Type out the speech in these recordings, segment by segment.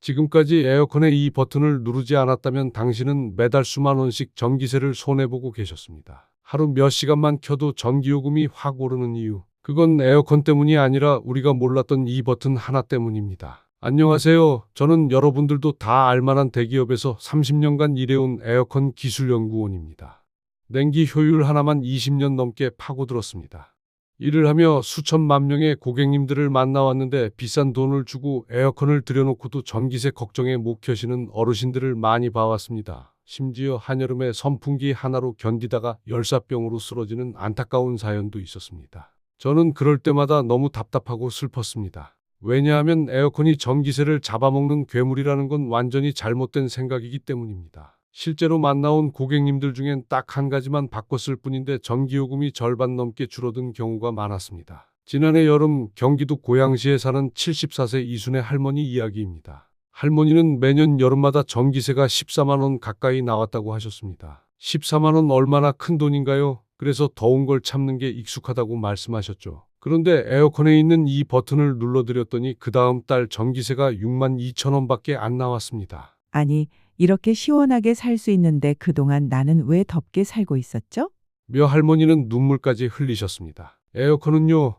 지금까지 에어컨의 이 버튼을 누르지 않았다면 당신은 매달 수만 원씩 전기세를 손해보고 계셨습니다. 하루 몇 시간만 켜도 전기요금이 확 오르는 이유. 그건 에어컨 때문이 아니라 우리가 몰랐던 이 버튼 하나 때문입니다. 안녕하세요. 저는 여러분들도 다 알만한 대기업에서 30년간 일해온 에어컨 기술연구원입니다. 냉기 효율 하나만 20년 넘게 파고들었습니다. 일을 하며 수천만 명의 고객님들을 만나왔는데 비싼 돈을 주고 에어컨을 들여놓고도 전기세 걱정에 못 켜시는 어르신들을 많이 봐왔습니다. 심지어 한여름에 선풍기 하나로 견디다가 열사병으로 쓰러지는 안타까운 사연도 있었습니다. 저는 그럴 때마다 너무 답답하고 슬펐습니다. 왜냐하면 에어컨이 전기세를 잡아먹는 괴물이라는 건 완전히 잘못된 생각이기 때문입니다. 실제로 만나온 고객님들 중엔 딱 한 가지만 바꿨을 뿐인데 전기요금이 절반 넘게 줄어든 경우가 많았습니다. 지난해 여름 경기도 고양시에 사는 74세 이순의 할머니 이야기입니다. 할머니는 매년 여름마다 전기세가 14만 원 가까이 나왔다고 하셨습니다. 14만 원 얼마나 큰 돈인가요? 그래서 더운 걸 참는 게 익숙하다고 말씀하셨죠. 그런데 에어컨에 있는 이 버튼을 눌러드렸더니 그 다음 달 전기세가 6만 2천 원밖에 안 나왔습니다. 아니, 이렇게 시원하게 살 수 있는데 그동안 나는 왜 덥게 살고 있었죠? 며 할머니는 눈물까지 흘리셨습니다. 에어컨은요,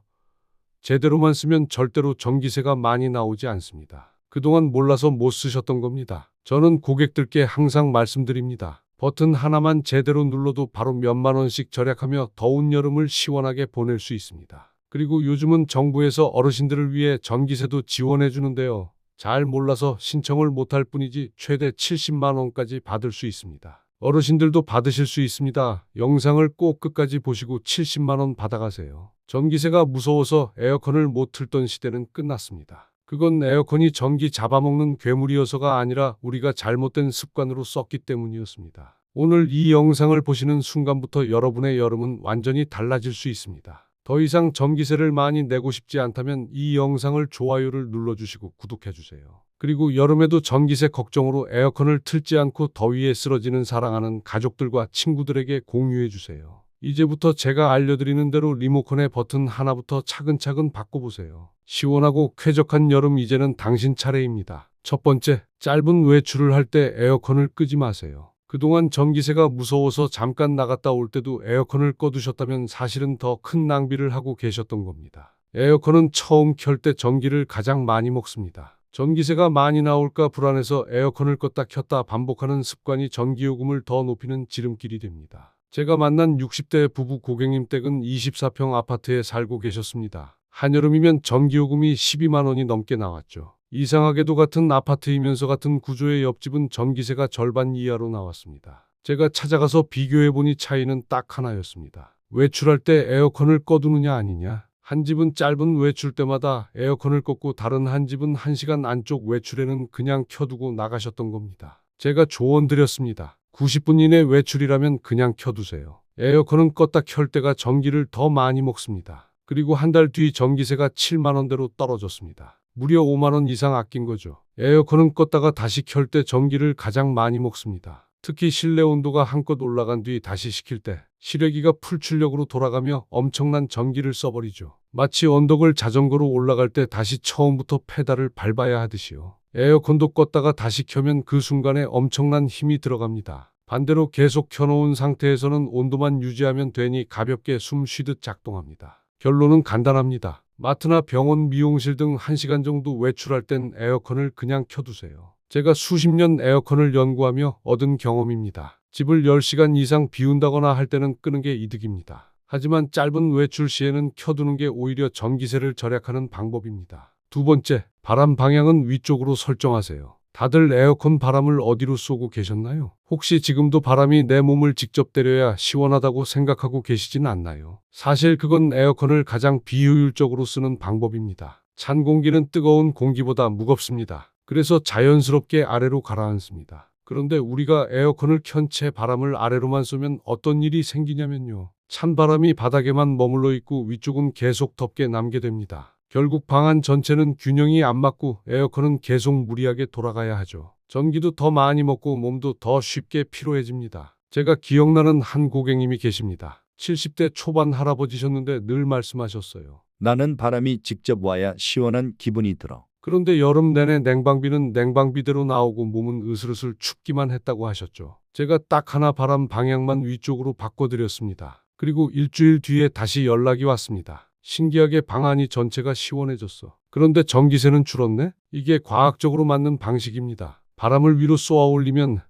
제대로만 쓰면 절대로 전기세가 많이 나오지 않습니다. 그동안 몰라서 못 쓰셨던 겁니다. 저는 고객들께 항상 말씀드립니다. 버튼 하나만 제대로 눌러도 바로 몇만 원씩 절약하며 더운 여름을 시원하게 보낼 수 있습니다. 그리고 요즘은 정부에서 어르신들을 위해 전기세도 지원해 주는데요. 잘 몰라서 신청을 못할 뿐이지 최대 70만 원까지 받을 수 있습니다. 어르신들도 받으실 수 있습니다. 영상을 꼭 끝까지 보시고 70만 원 받아가세요. 전기세가 무서워서 에어컨을 못 틀던 시대는 끝났습니다. 그건 에어컨이 전기 잡아먹는 괴물이어서가 아니라 우리가 잘못된 습관으로 썼기 때문이었습니다. 오늘 이 영상을 보시는 순간부터 여러분의 여름은 완전히 달라질 수 있습니다. 더 이상 전기세를 많이 내고 싶지 않다면 이 영상을 좋아요를 눌러주시고 구독해주세요. 그리고 여름에도 전기세 걱정으로 에어컨을 틀지 않고 더위에 쓰러지는 사랑하는 가족들과 친구들에게 공유해주세요. 이제부터 제가 알려드리는 대로 리모컨의 버튼 하나부터 차근차근 바꿔보세요. 시원하고 쾌적한 여름 이제는 당신 차례입니다. 첫 번째, 짧은 외출을 할 때 에어컨을 끄지 마세요. 그동안 전기세가 무서워서 잠깐 나갔다 올 때도 에어컨을 꺼두셨다면 사실은 더 큰 낭비를 하고 계셨던 겁니다. 에어컨은 처음 켤 때 전기를 가장 많이 먹습니다. 전기세가 많이 나올까 불안해서 에어컨을 껐다 켰다 반복하는 습관이 전기요금을 더 높이는 지름길이 됩니다. 제가 만난 60대 부부 고객님 댁은 24평 아파트에 살고 계셨습니다. 한여름이면 전기요금이 12만 원이 넘게 나왔죠. 이상하게도 같은 아파트이면서 같은 구조의 옆집은 전기세가 절반 이하로 나왔습니다. 제가 찾아가서 비교해보니 차이는 딱 하나였습니다. 외출할 때 에어컨을 꺼두느냐 아니냐. 한 집은 짧은 외출 때마다 에어컨을 껐고 다른 한 집은 1시간 안쪽 외출에는 그냥 켜두고 나가셨던 겁니다. 제가 조언 드렸습니다. 90분 이내 외출이라면 그냥 켜두세요. 에어컨은 껐다 켤 때가 전기를 더 많이 먹습니다. 그리고 한 달 뒤 전기세가 7만 원대로 떨어졌습니다. 무려 5만 원 이상 아낀 거죠. 에어컨은 껐다가 다시 켤 때 전기를 가장 많이 먹습니다. 특히 실내 온도가 한껏 올라간 뒤 다시 식힐 때 실외기가 풀 출력으로 돌아가며 엄청난 전기를 써버리죠. 마치 언덕을 자전거로 올라갈 때 다시 처음부터 페달을 밟아야 하듯이요. 에어컨도 껐다가 다시 켜면 그 순간에 엄청난 힘이 들어갑니다. 반대로 계속 켜놓은 상태에서는 온도만 유지하면 되니 가볍게 숨 쉬듯 작동합니다. 결론은 간단합니다. 마트나 병원, 미용실 등 1시간 정도 외출할 땐 에어컨을 그냥 켜두세요. 제가 수십 년 에어컨을 연구하며 얻은 경험입니다. 집을 10시간 이상 비운다거나 할 때는 끄는 게 이득입니다. 하지만 짧은 외출 시에는 켜두는 게 오히려 전기세를 절약하는 방법입니다. 두 번째, 바람 방향은 위쪽으로 설정하세요. 다들 에어컨 바람을 어디로 쏘고 계셨나요? 혹시 지금도 바람이 내 몸을 직접 때려야 시원하다고 생각하고 계시진 않나요? 사실 그건 에어컨을 가장 비효율적으로 쓰는 방법입니다. 찬 공기는 뜨거운 공기보다 무겁습니다. 그래서 자연스럽게 아래로 가라앉습니다. 그런데 우리가 에어컨을 켠 채 바람을 아래로만 쏘면 어떤 일이 생기냐면요. 찬 바람이 바닥에만 머물러 있고 위쪽은 계속 덥게 남게 됩니다. 결국 방 안 전체는 균형이 안 맞고 에어컨은 계속 무리하게 돌아가야 하죠. 전기도 더 많이 먹고 몸도 더 쉽게 피로해집니다. 제가 기억나는 한 고객님이 계십니다. 70대 초반 할아버지셨는데 늘 말씀하셨어요. 나는 바람이 직접 와야 시원한 기분이 들어. 그런데 여름 내내 냉방비는 냉방비대로 나오고 몸은 으슬으슬 춥기만 했다고 하셨죠. 제가 딱 하나 바람 방향만 위쪽으로 바꿔드렸습니다. 그리고 일주일 뒤에 다시 연락이 왔습니다. 신기하게 방 안이 전체가 시원해졌어. 그런데 전기세는 줄었네? 이게 과학적으로 맞는 방식입니다. 바람을 위로 쏘아 올리면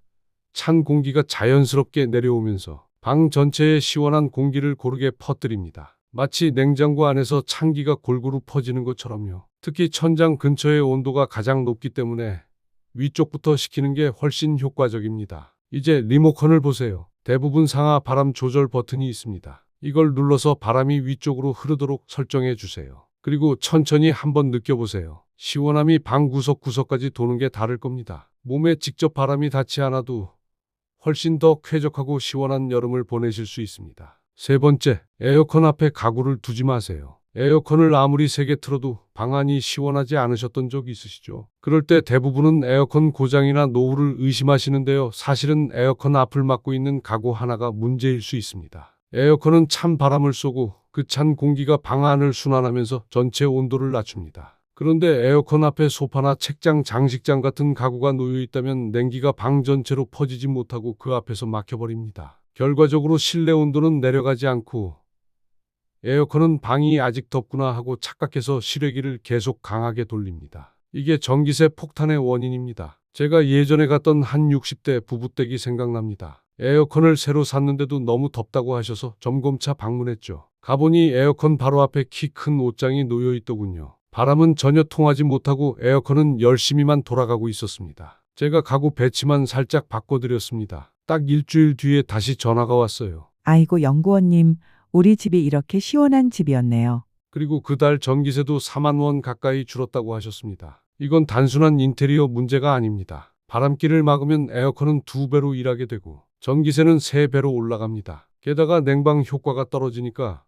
찬 공기가 자연스럽게 내려오면서 방 전체에 시원한 공기를 고르게 퍼뜨립니다. 마치 냉장고 안에서 찬기가 골고루 퍼지는 것처럼요. 특히 천장 근처의 온도가 가장 높기 때문에 위쪽부터 식히는 게 훨씬 효과적입니다. 이제 리모컨을 보세요. 대부분 상하 바람 조절 버튼이 있습니다. 이걸 눌러서 바람이 위쪽으로 흐르도록 설정해 주세요. 그리고 천천히 한번 느껴보세요. 시원함이 방 구석구석까지 도는 게 다를 겁니다. 몸에 직접 바람이 닿지 않아도 훨씬 더 쾌적하고 시원한 여름을 보내실 수 있습니다. 세 번째, 에어컨 앞에 가구를 두지 마세요. 에어컨을 아무리 세게 틀어도 방 안이 시원하지 않으셨던 적 있으시죠? 그럴 때 대부분은 에어컨 고장이나 노후를 의심하시는데요. 사실은 에어컨 앞을 막고 있는 가구 하나가 문제일 수 있습니다. 에어컨은 찬 바람을 쏘고 그 찬 공기가 방 안을 순환하면서 전체 온도를 낮춥니다. 그런데 에어컨 앞에 소파나 책장, 장식장 같은 가구가 놓여 있다면 냉기가 방 전체로 퍼지지 못하고 그 앞에서 막혀버립니다. 결과적으로 실내 온도는 내려가지 않고 에어컨은 방이 아직 덥구나 하고 착각해서 실외기를 계속 강하게 돌립니다. 이게 전기세 폭탄의 원인입니다. 제가 예전에 갔던 한 60대 부부 댁이 생각납니다. 에어컨을 새로 샀는데도 너무 덥다고 하셔서 점검차 방문했죠. 가보니 에어컨 바로 앞에 키 큰 옷장이 놓여 있더군요. 바람은 전혀 통하지 못하고 에어컨은 열심히만 돌아가고 있었습니다. 제가 가구 배치만 살짝 바꿔드렸습니다. 딱 일주일 뒤에 다시 전화가 왔어요. 아이고 연구원님, 우리 집이 이렇게 시원한 집이었네요. 그리고 그달 전기세도 4만 원 가까이 줄었다고 하셨습니다. 이건 단순한 인테리어 문제가 아닙니다. 바람길을 막으면 에어컨은 2배로 일하게 되고 전기세는 3배로 올라갑니다. 게다가 냉방 효과가 떨어지니까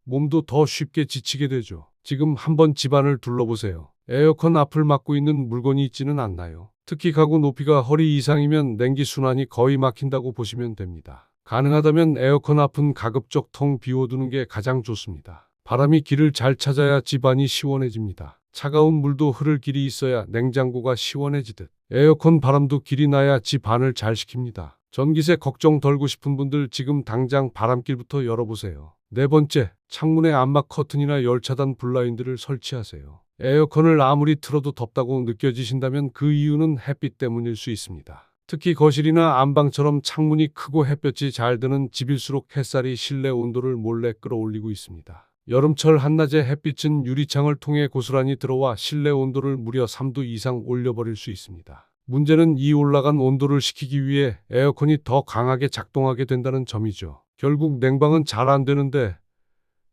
몸도 더 쉽게 지치게 되죠. 지금 한번 집안을 둘러보세요. 에어컨 앞을 막고 있는 물건이 있지는 않나요? 특히 가구 높이가 허리 이상이면 냉기 순환이 거의 막힌다고 보시면 됩니다. 가능하다면 에어컨 앞은 가급적 텅 비워두는 게 가장 좋습니다. 바람이 길을 잘 찾아야 집안이 시원해집니다. 차가운 물도 흐를 길이 있어야 냉장고가 시원해지듯 에어컨 바람도 길이 나야 집 안을 잘 식힙니다. 전기세 걱정 덜고 싶은 분들 지금 당장 바람길부터 열어보세요. 네 번째, 창문에 암막 커튼이나 열차단 블라인드를 설치하세요. 에어컨을 아무리 틀어도 덥다고 느껴지신다면 그 이유는 햇빛 때문일 수 있습니다. 특히 거실이나 안방처럼 창문이 크고 햇볕이 잘 드는 집일수록 햇살이 실내 온도를 몰래 끌어올리고 있습니다. 여름철 한낮에 햇빛은 유리창을 통해 고스란히 들어와 실내 온도를 무려 3도 이상 올려버릴 수 있습니다. 문제는 이 올라간 온도를 식히기 위해 에어컨이 더 강하게 작동하게 된다는 점이죠. 결국 냉방은 잘 안 되는데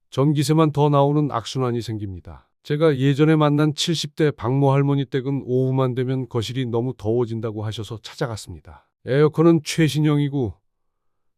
전기세만 더 나오는 악순환이 생깁니다. 제가 예전에 만난 70대 박모 할머니 댁은 오후만 되면 거실이 너무 더워진다고 하셔서 찾아갔습니다. 에어컨은 최신형이고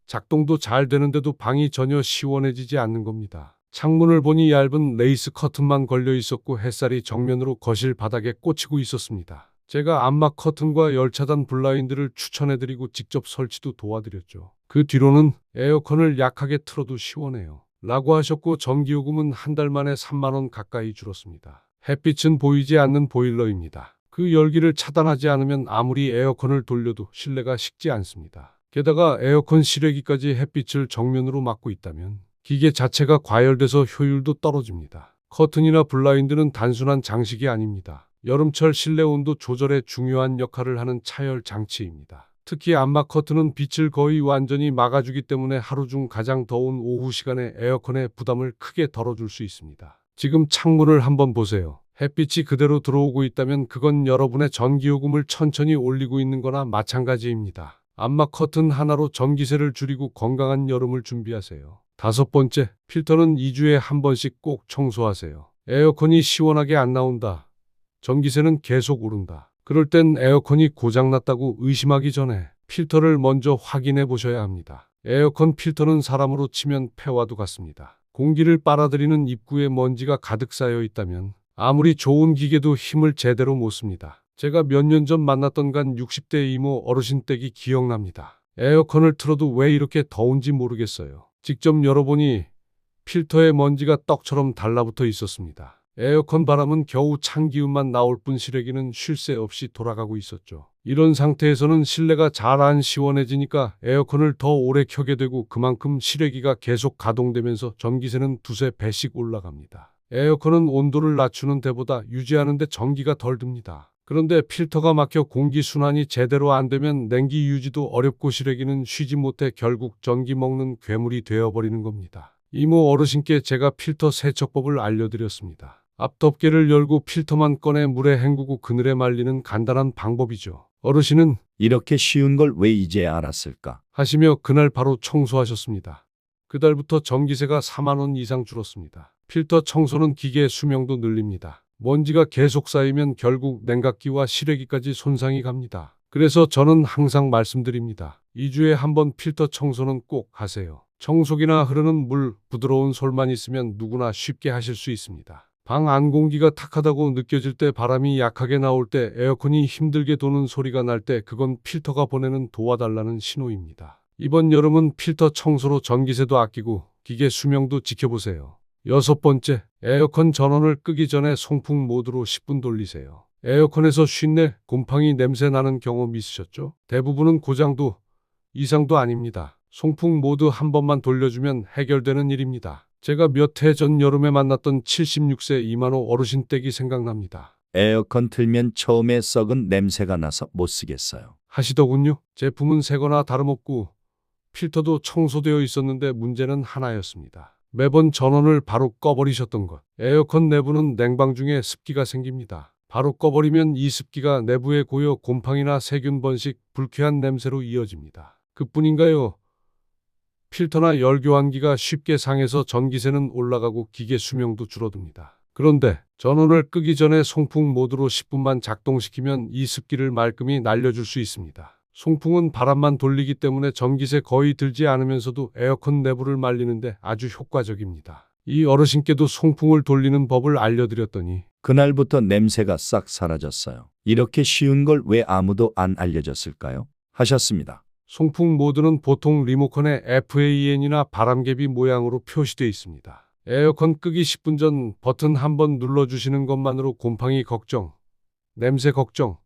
작동도 잘 되는데도 방이 전혀 시원해지지 않는 겁니다. 창문을 보니 얇은 레이스 커튼만 걸려 있었고 햇살이 정면으로 거실 바닥에 꽂히고 있었습니다. 제가 암막 커튼과 열차단 블라인드를 추천해드리고 직접 설치도 도와드렸죠. 그 뒤로는 에어컨을 약하게 틀어도 시원해요. 라고 하셨고 전기요금은 한 달 만에 3만 원 가까이 줄었습니다. 햇빛은 보이지 않는 보일러입니다. 그 열기를 차단하지 않으면 아무리 에어컨을 돌려도 실내가 식지 않습니다. 게다가 에어컨 실외기까지 햇빛을 정면으로 막고 있다면 기계 자체가 과열돼서 효율도 떨어집니다. 커튼이나 블라인드는 단순한 장식이 아닙니다. 여름철 실내 온도 조절에 중요한 역할을 하는 차열 장치입니다. 특히 암막 커튼은 빛을 거의 완전히 막아주기 때문에 하루 중 가장 더운 오후 시간에 에어컨의 부담을 크게 덜어줄 수 있습니다. 지금 창문을 한번 보세요. 햇빛이 그대로 들어오고 있다면 그건 여러분의 전기요금을 천천히 올리고 있는 거나 마찬가지입니다. 암막 커튼 하나로 전기세를 줄이고 건강한 여름을 준비하세요. 다섯 번째, 필터는 2주에 한 번씩 꼭 청소하세요. 에어컨이 시원하게 안 나온다. 전기세는 계속 오른다. 그럴 땐 에어컨이 고장났다고 의심하기 전에 필터를 먼저 확인해 보셔야 합니다. 에어컨 필터는 사람으로 치면 폐와도 같습니다. 공기를 빨아들이는 입구에 먼지가 가득 쌓여 있다면 아무리 좋은 기계도 힘을 제대로 못 씁니다. 제가 몇 년 전 만났던 간 60대 이모 어르신 댁이 기억납니다. 에어컨을 틀어도 왜 이렇게 더운지 모르겠어요. 직접 열어보니 필터에 먼지가 떡처럼 달라붙어 있었습니다. 에어컨 바람은 겨우 찬 기운만 나올 뿐 실외기는 쉴 새 없이 돌아가고 있었죠. 이런 상태에서는 실내가 잘 안 시원해지니까 에어컨을 더 오래 켜게 되고 그만큼 실외기가 계속 가동되면서 전기세는 두세 배씩 올라갑니다. 에어컨은 온도를 낮추는 데보다 유지하는 데 전기가 덜 듭니다. 그런데 필터가 막혀 공기 순환이 제대로 안 되면 냉기 유지도 어렵고 실외기는 쉬지 못해 결국 전기 먹는 괴물이 되어버리는 겁니다. 이모 어르신께 제가 필터 세척법을 알려드렸습니다. 앞덮개를 열고 필터만 꺼내 물에 헹구고 그늘에 말리는 간단한 방법이죠. 어르신은 이렇게 쉬운 걸 왜 이제 알았을까? 하시며 그날 바로 청소하셨습니다. 그달부터 전기세가 4만 원 이상 줄었습니다. 필터 청소는 기계의 수명도 늘립니다. 먼지가 계속 쌓이면 결국 냉각기와 실외기까지 손상이 갑니다. 그래서 저는 항상 말씀드립니다. 2주에 한 번 필터 청소는 꼭 하세요. 청소기나 흐르는 물, 부드러운 솔만 있으면 누구나 쉽게 하실 수 있습니다. 방 안 공기가 탁하다고 느껴질 때, 바람이 약하게 나올 때, 에어컨이 힘들게 도는 소리가 날 때 그건 필터가 보내는 도와달라는 신호입니다. 이번 여름은 필터 청소로 전기세도 아끼고 기계 수명도 지켜보세요. 6번째, 에어컨 전원을 끄기 전에 송풍 모드로 10분 돌리세요. 에어컨에서 쉰내, 곰팡이 냄새 나는 경험 있으셨죠? 대부분은 고장도 이상도 아닙니다. 송풍 모드 한 번만 돌려주면 해결되는 일입니다. 제가 몇 해 전 여름에 만났던 76세 이만호 어르신 댁이 생각납니다. 에어컨 틀면 처음에 썩은 냄새가 나서 못 쓰겠어요. 하시더군요. 제품은 새거나 다름없고 필터도 청소되어 있었는데 문제는 하나였습니다. 매번 전원을 바로 꺼버리셨던 것. 에어컨 내부는 냉방 중에 습기가 생깁니다. 바로 꺼버리면 이 습기가 내부에 고여 곰팡이나 세균 번식, 불쾌한 냄새로 이어집니다. 그뿐인가요? 필터나 열교환기가 쉽게 상해서 전기세는 올라가고 기계 수명도 줄어듭니다. 그런데 전원을 끄기 전에 송풍 모드로 10분만 작동시키면 이 습기를 말끔히 날려줄 수 있습니다. 송풍은 바람만 돌리기 때문에 전기세 거의 들지 않으면서도 에어컨 내부를 말리는데 아주 효과적입니다. 이 어르신께도 송풍을 돌리는 법을 알려드렸더니 그날부터 냄새가 싹 사라졌어요. 이렇게 쉬운 걸 왜 아무도 안 알려줬을까요? 하셨습니다. 송풍 모드는 보통 리모컨에 FAN이나 바람개비 모양으로 표시되어 있습니다. 에어컨 끄기 10분 전 버튼 한번 눌러주시는 것만으로 곰팡이 걱정, 냄새 걱정,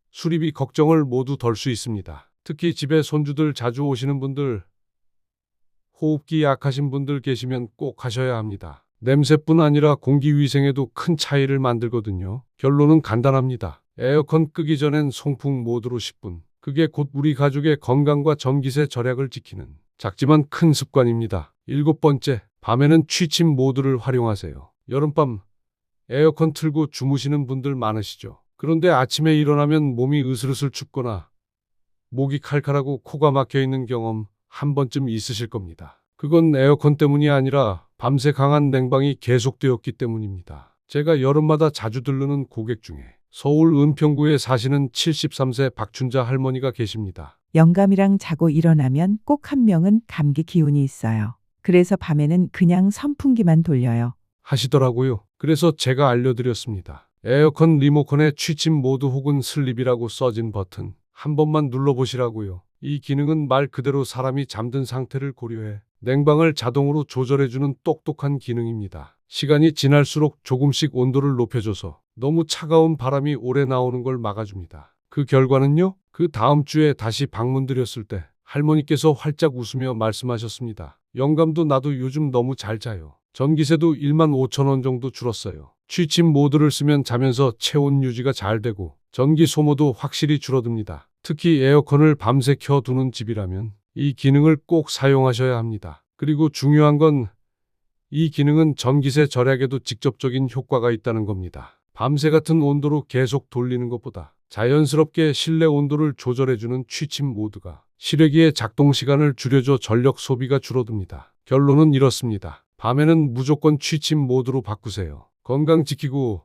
수리비 걱정을 모두 덜 수 있습니다. 특히 집에 손주들 자주 오시는 분들, 호흡기 약하신 분들 계시면 꼭 하셔야 합니다. 냄새뿐 아니라 공기 위생에도 큰 차이를 만들거든요. 결론은 간단합니다. 에어컨 끄기 전엔 송풍 모드로 10분. 그게 곧 우리 가족의 건강과 전기세 절약을 지키는 작지만 큰 습관입니다. 7번째, 밤에는 취침 모드를 활용하세요. 여름밤 에어컨 틀고 주무시는 분들 많으시죠? 그런데 아침에 일어나면 몸이 으슬으슬 춥거나 목이 칼칼하고 코가 막혀 있는 경험 한 번쯤 있으실 겁니다. 그건 에어컨 때문이 아니라 밤새 강한 냉방이 계속되었기 때문입니다. 제가 여름마다 자주 들르는 고객 중에 서울 은평구에 사시는 73세 박춘자 할머니가 계십니다. 영감이랑 자고 일어나면 꼭 한 명은 감기 기운이 있어요. 그래서 밤에는 그냥 선풍기만 돌려요. 하시더라고요. 그래서 제가 알려드렸습니다. 에어컨 리모컨에 취침 모드 혹은 슬립이라고 써진 버튼 한 번만 눌러보시라고요. 이 기능은 말 그대로 사람이 잠든 상태를 고려해 냉방을 자동으로 조절해주는 똑똑한 기능입니다. 시간이 지날수록 조금씩 온도를 높여줘서 너무 차가운 바람이 오래 나오는 걸 막아줍니다. 그 결과는요? 그 다음 주에 다시 방문드렸을 때 할머니께서 활짝 웃으며 말씀하셨습니다. 영감도 나도 요즘 너무 잘 자요. 전기세도 1만 5천 원 정도 줄었어요. 취침 모드를 쓰면 자면서 체온 유지가 잘 되고 전기 소모도 확실히 줄어듭니다. 특히 에어컨을 밤새 켜두는 집이라면 이 기능을 꼭 사용하셔야 합니다. 그리고 중요한 건 이 기능은 전기세 절약에도 직접적인 효과가 있다는 겁니다. 밤새 같은 온도로 계속 돌리는 것보다 자연스럽게 실내 온도를 조절해주는 취침 모드가 실외기의 작동 시간을 줄여줘 전력 소비가 줄어듭니다. 결론은 이렇습니다. 밤에는 무조건 취침 모드로 바꾸세요. 건강 지키고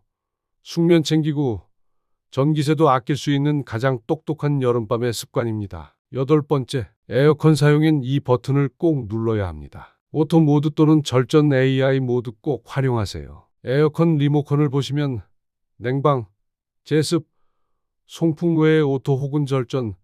숙면 챙기고 전기세도 아낄 수 있는 가장 똑똑한 여름밤의 습관입니다. 8번째, 에어컨 사용엔 이 버튼을 꼭 눌러야 합니다. 오토 모드 또는 절전 AI 모드 꼭 활용하세요. 에어컨 리모컨을 보시면 냉방, 제습, 송풍 외에 오토 혹은 절전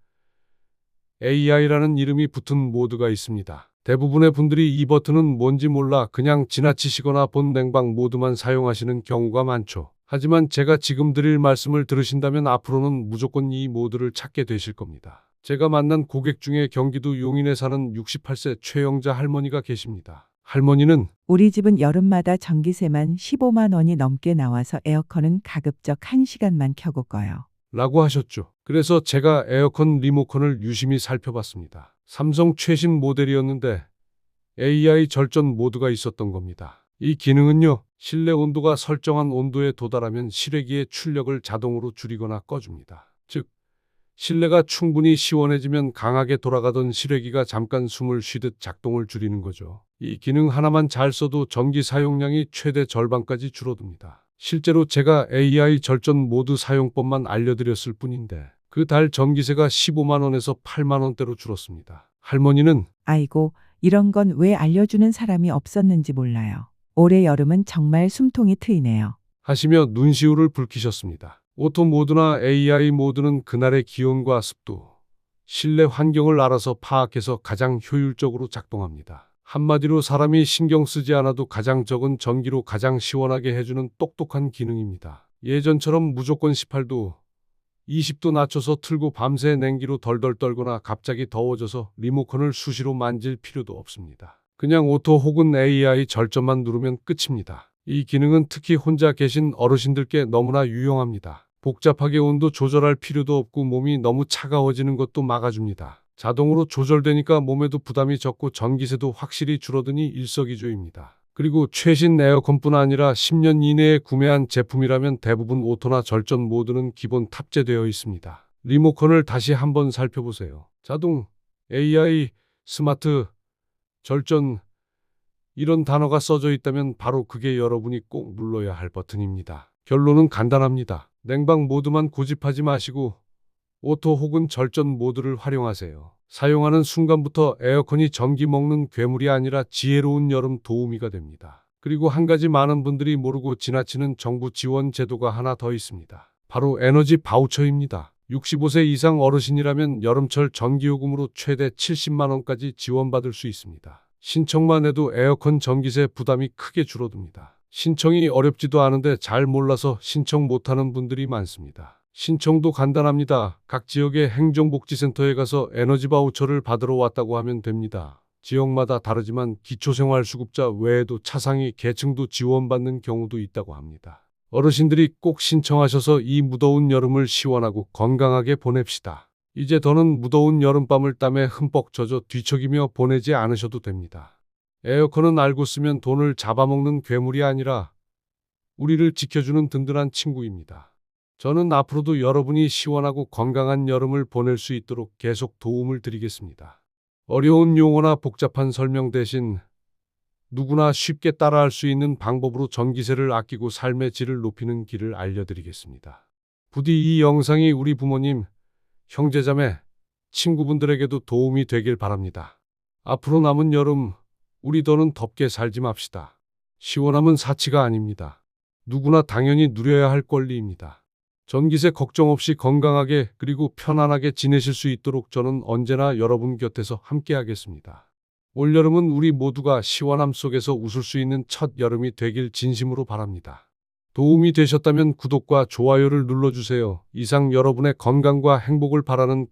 AI라는 이름이 붙은 모드가 있습니다. 대부분의 분들이 이 버튼은 뭔지 몰라 그냥 지나치시거나 본 냉방 모드만 사용하시는 경우가 많죠. 하지만 제가 지금 드릴 말씀을 들으신다면 앞으로는 무조건 이 모드를 찾게 되실 겁니다. 제가 만난 고객 중에 경기도 용인에 사는 68세 최영자 할머니가 계십니다. 할머니는 우리 집은 여름마다 전기세만 15만 원이 넘게 나와서 에어컨은 가급적 1시간만 켜고 꺼요. 라고 하셨죠. 그래서 제가 에어컨 리모컨을 유심히 살펴봤습니다. 삼성 최신 모델이었는데 AI 절전 모드가 있었던 겁니다. 이 기능은요, 실내 온도가 설정한 온도에 도달하면 실외기의 출력을 자동으로 줄이거나 꺼줍니다. 즉, 실내가 충분히 시원해지면 강하게 돌아가던 실외기가 잠깐 숨을 쉬듯 작동을 줄이는 거죠. 이 기능 하나만 잘 써도 전기 사용량이 최대 절반까지 줄어듭니다. 실제로 제가 AI 절전 모드 사용법만 알려드렸을 뿐인데 그 달 전기세가 15만 원에서 8만 원대로 줄었습니다. 할머니는 아이고, 이런 건 왜 알려주는 사람이 없었는지 몰라요. 올해 여름은 정말 숨통이 트이네요. 하시며 눈시울을 붉히셨습니다. 오토 모드나 AI 모드는 그날의 기온과 습도, 실내 환경을 알아서 파악해서 가장 효율적으로 작동합니다. 한마디로 사람이 신경 쓰지 않아도 가장 적은 전기로 가장 시원하게 해주는 똑똑한 기능입니다. 예전처럼 무조건 18도, 20도 낮춰서 틀고 밤새 냉기로 덜덜 떨거나 갑자기 더워져서 리모컨을 수시로 만질 필요도 없습니다. 그냥 오토 혹은 AI 절전만 누르면 끝입니다. 이 기능은 특히 혼자 계신 어르신들께 너무나 유용합니다. 복잡하게 온도 조절할 필요도 없고 몸이 너무 차가워지는 것도 막아줍니다. 자동으로 조절되니까 몸에도 부담이 적고 전기세도 확실히 줄어드니 일석이조입니다. 그리고 최신 에어컨뿐 아니라 10년 이내에 구매한 제품이라면 대부분 오토나 절전 모드는 기본 탑재되어 있습니다. 리모컨을 다시 한번 살펴보세요. 자동, AI, 스마트, 절전, 이런 단어가 써져 있다면 바로 그게 여러분이 꼭 눌러야 할 버튼입니다. 결론은 간단합니다. 냉방 모드만 고집하지 마시고 오토 혹은 절전 모드를 활용하세요. 사용하는 순간부터 에어컨이 전기 먹는 괴물이 아니라 지혜로운 여름 도우미가 됩니다. 그리고 한 가지 많은 분들이 모르고 지나치는 정부 지원 제도가 하나 더 있습니다. 바로 에너지 바우처입니다. 65세 이상 어르신이라면 여름철 전기요금으로 최대 70만 원까지 지원받을 수 있습니다. 신청만 해도 에어컨 전기세 부담이 크게 줄어듭니다. 신청이 어렵지도 않은데 잘 몰라서 신청 못하는 분들이 많습니다. 신청도 간단합니다. 각 지역의 행정복지센터에 가서 에너지 바우처를 받으러 왔다고 하면 됩니다. 지역마다 다르지만 기초생활수급자 외에도 차상위 계층도 지원받는 경우도 있다고 합니다. 어르신들이 꼭 신청하셔서 이 무더운 여름을 시원하고 건강하게 보냅시다. 이제 더는 무더운 여름밤을 땀에 흠뻑 젖어 뒤척이며 보내지 않으셔도 됩니다. 에어컨은 알고 쓰면 돈을 잡아먹는 괴물이 아니라 우리를 지켜주는 든든한 친구입니다. 저는 앞으로도 여러분이 시원하고 건강한 여름을 보낼 수 있도록 계속 도움을 드리겠습니다. 어려운 용어나 복잡한 설명 대신 누구나 쉽게 따라할 수 있는 방법으로 전기세를 아끼고 삶의 질을 높이는 길을 알려드리겠습니다. 부디 이 영상이 우리 부모님, 형제자매, 친구분들에게도 도움이 되길 바랍니다. 앞으로 남은 여름, 우리 더는 덥게 살지 맙시다. 시원함은 사치가 아닙니다. 누구나 당연히 누려야 할 권리입니다. 전기세 걱정 없이 건강하게 그리고 편안하게 지내실 수 있도록 저는 언제나 여러분 곁에서 함께하겠습니다. 올여름은 우리 모두가 시원함 속에서 웃을 수 있는 첫 여름이 되길 진심으로 바랍니다. 도움이 되셨다면 구독과 좋아요를 눌러주세요. 이상 여러분의 건강과 행복을 바라는